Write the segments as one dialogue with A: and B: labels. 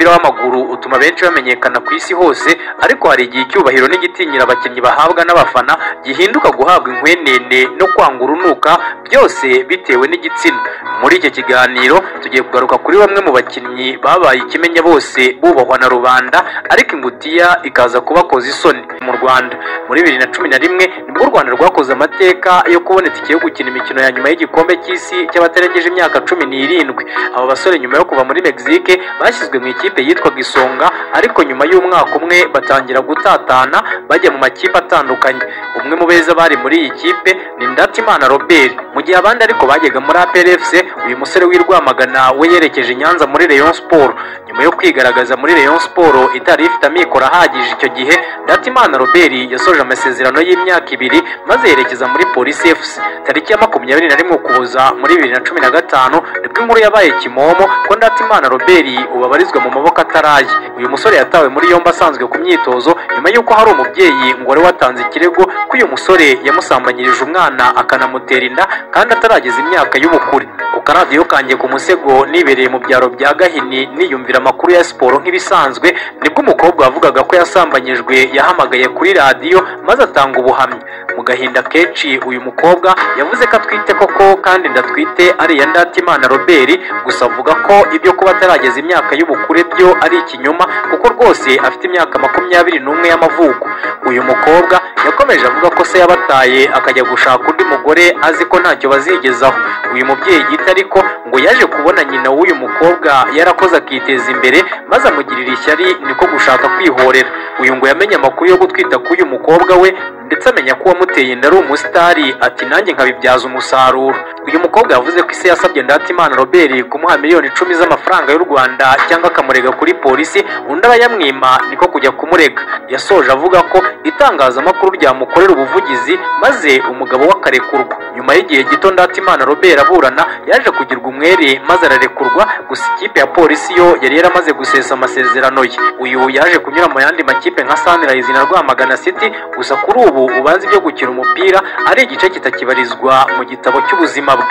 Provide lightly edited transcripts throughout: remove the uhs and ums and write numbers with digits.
A: w'umupira w'amaguru utuma benshi bamenyekana ku isi hose, ariko hari igihe icyubahiro n'igitinyiro abakinnyi bahabwa n'abafana gihinduka guhabwa inkwenene no kwanga urunuka, byose bitewe n'igitsina. Muri iki kiganiro tugiye kugaruka kuri bamwe mu bakinnyi babaye ikimenya bose bubahwa na rubanda, ariko ingutiya ikaza kubakoza isoni. Mu Rwanda muri 2011 nibwo u Rwanda rwakoze amateka yo kubona itike yo gukina imikino ya nyuma y'igikombe cy'isi cy'abatarengeje imyaka 17. Aba basore nyuma yo kuva muri Mexique bashyizwe mu ikipe yitwaga Isonga, ariko nyuma y'umwaka umwe batangira gutatana bajya mu makipe atandukanye. Umwe mu beza bari muri iyi kipe ni Ndatimana Robert, mu gihe abandi ariko bajyaga muri APR FC. Uyu musore w'i Rwamagana we yerekeje Nyanza muri Rayon Sport. Nyuma yo kwigaragaza muri Rayon Sport itari ifite amikoro ahagije icyo gihe, Ndatimana Robert yasoje amasezerano y'imyaka 2 maze yerekeza muri Police FC. Tariki ya 21 Ukuboza muri 2015 nibwo inkuru yabaye kimomo ko Ndatimana Robert ubabarizwa mu maboko ataraye. Uyu musore yatawe muri yombi asanzwe ku myitozo nyuma y'uko hari umubyeyi ngo wari watanze ikirego ko uyu musore yamusambanyirije umwana akanamutera inda kandi atarageza imyaka y'ubukure. Ku karadiyo kanjye ku musego nibereye mu byaro bya Gahini niyumvira amakuru ya siporo nk'ibisanzwe, nibwo umukobwa wavugaga ko yasambanyijwe yahamagaye kuri radiyo maze atanga ubuhamya. Mu gahinda kenshi uyu mukobwa yavuze ko atwite koko kandi ndatwite ari ya Ndatimana Robert, gusa avuga ko ibyo kuba atarageza imyaka y'ubukure byo ari ikinyoma kuko rwose afite imyaka 21 y'amavuko. Uyu mukobwa yakomeje avuga ko se yabataye akajya gushaka undi mugore azi ko ntacyo bazigezaho. Uyu mubyeyi gita ariko ngo yaje kubona nyina w'uyu mukobwa yarakoze akiteza imbere maze amugirira ishyari, niko gushaka kwihorera. Uyu ngo yamenye amakuru yo gutwita k'uyu mukobwa we ndetse amenya ko uwamuteye inda ari umusitari, ati nanjye nkabibyaza umusaruro. Uyu mukobwa yavuze ko ise yasabye Ndatimana Robert kumuha miliyoni 10 z'amafaranga y'u Rwanda cyangwa akamurega kuri polisi, undi arayamwima niko kujya kumurega. Yasoje avuga ko itangazamakuru ryamukorera ubuvugizi maze umugabo we akarekurwa. Nyuma y'igihe gito Ndatimana Robert aburana yaje kugirwa umwere maze ararekurwa, gusa ikipe ya polisi yo yari yaramaze gusesa amasezerano ye. Uyu yaje kunyura mu yandi makipe nka Sunrise na Rwamagana City, gusa kuri ubu ubanza ibyo gukina umupira ari igice kitakibarizwa mu gitabo cy'ubuzima bwe.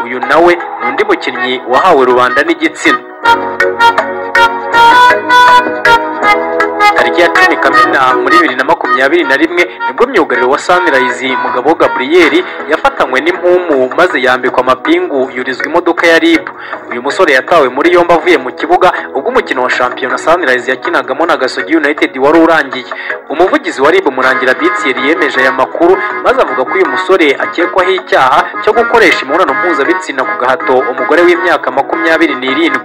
A: Uyu nawe n'undi mukinnyi wahawe rubanda n'igitsina. Tariki ya 10 Kamena muri 2021 nibwo myugariro wa Sunrise Mugabo Gabriel yafatanywe n'impumu maze yambikwa amapingu yurizwa imodoka ya RIB. Uyu musore yatawe muri yombi avuye mu kibuga ubwo umukino wa shampiyona Sunrise yakinagamo na Gasogi United wari urangiye. Umuvugizi wa RIB Murangira Bitseri yemeje aya makuru maze avuga ko uyu musore akekwaho icyaha cyo gukoresha imibonano mpuzabitsina ku gahato umugore w'imyaka 27.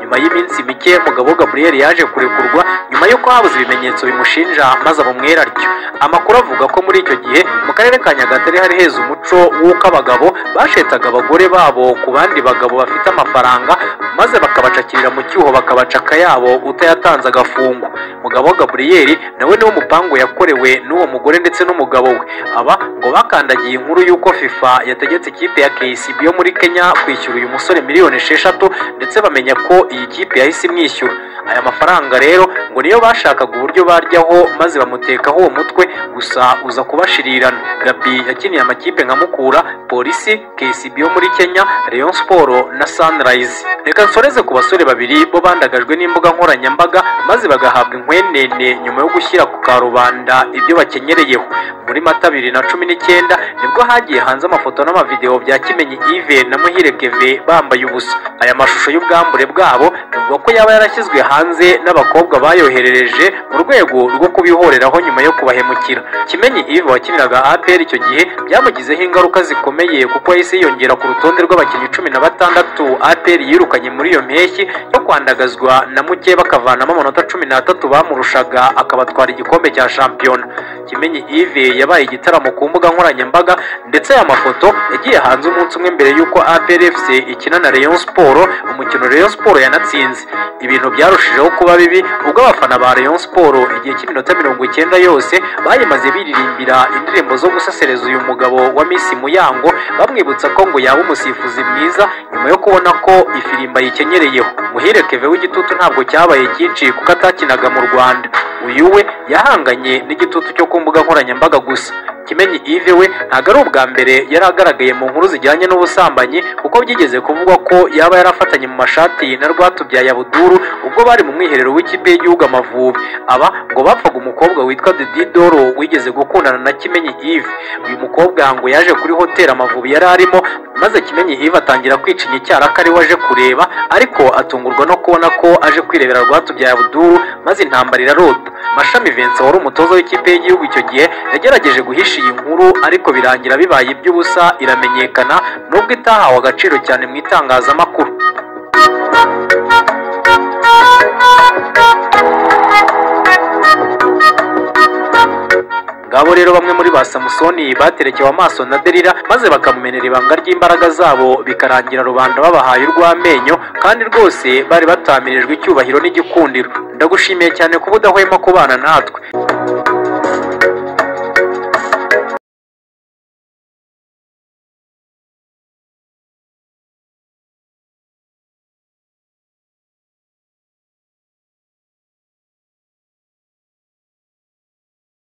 A: Nyuma y'iminsi mike Mugabo Gabriel yaje kurekurwa nyuma y'uko habuze ibimenyetso bimushinja maze abumwera atyo. Amakuru avuga ko muri icyo gihe mu karere ka Nyagatare hari heza umuco w'uko abagabo bashetaga abagore babo ku bandi bagabo bafite amafaranga maze bakabacakirira mu cyuho bakabaca akayabo utayatanze agafungwa. Mugabo Gabriel nawe niwo mupango yakorewe n'uwo mugore ndetse n'umugabo we. Aba ngo bakandagiye inkuru y'uko FIFA yategetse ikipe ya KCB yo muri Kenya kwishyura uyu musore miliyoni 6 ndetse bamenya ko iyi kipe yahise imwishyura. Aya mafaranga rero ngo niyo bashakaga uburyo baryaho maze bamutekaho uwo mutwe, gusa uza kubashirirana. Gabi yakiniye amakipe nka Mukura, Polisi, KCB yo muri Kenya, Rayon Sport na Sunrise. Reka nsoreze ku basore babiri bo bandagajwe n'imbuga nkoranyambaga maze bagahabwa inkwenene nyuma yo gushyira ku karubanda ibyo bakenyereyeho. Muri Mata 2019 nibwo hagiye hanze amafoto n'amavideo bya Kimenyi Yves na Muhire Keve bambaye ubusa. Aya mashusho y'ubwambure bwabo bivuga ko yaba yarashyizwe hanze n'abakobwa bayoherereje mu rwego rwo kubihoreraho nyuma yo kubahemukira. Kimenyi Yves wakiniraga APR icyo gihe byamugizeho ingaruka zikomeye kuko yahise yongera ku rutonde rw'abakinnyi 16 APR yirukanye muri iyo mpeshyi yo kwandagazwa na muke bakavanamo amanota 13 bamurushaga akabatwara igikombe cya shampiyona. Kimenyi Yves yabaye igitaramo ku mbuga nkoranyambaga ndetse aya mafoto yagiye hanze umunsi umwe mbere y'uko APR FC ikina na Rayon Sport, umukino Rayon Sport yanatsinze. Ibintu byarushijeho kuba bibi ubwo abafana ba Rayon Sport igihe cy'iminota 90 yose bayimaze biririmbira indirimbo zo gusesereza uyu mugabo wa Miss Muyango, bamwibutsa ko ngo yaba umusifuzi mwiza nyuma yo kubona ko ifirimba yikenyereyeho. Muhire Keve w'igitutu ntabwo cyabaye cyinshi kuko atakinaga mu Rwanda. Uyu we yahanganye n'igitutu cyo ku mbuga nkoranyambaga gusa. Kimenyi Yves we ntabwo ari ubwa mbere yari agaragaye mu nkuru zijyanye n'ubusambanyi kuko byigeze kuvugwa ko yaba yarafatanye mu mashati na Rwatubyaye Abuduru ubwo bari mu mwiherero w'ikipe y'igihugu Amavubi. Aba ngo bapfaga umukobwa witwa Dididoro wigeze gukundana na Kimenyi Yves. Uyu mukobwa ngo yaje kuri hoteli Amavubi yari arimo maze Kimenyi Yves atangira kwicinya icyara ko ari waje kureba, ariko atungurwa no kubona ko aje kwirebera Rwatubyaye Abuduru maze intambara irarota. Mashami Vincent wari umutoza w'ikipe y'igihugu icyo gihe yagerageje guhisha iyi nkuru ariko birangira bibaye iby'ubusa, iramenyekana nubwo itahawe agaciro cyane mu itangazamakuru. Ngabo rero bamwe muri ba Samusoni baterekewe amaso na Delila maze bakamumenera ibanga ry'imbaraga zabo bikarangira rubanda babahaye urw'amenyo, kandi rwose bari batamirijwe icyubahiro n'igikundiro. Ndagushimiye cyane kuba udahwema kubana natwe.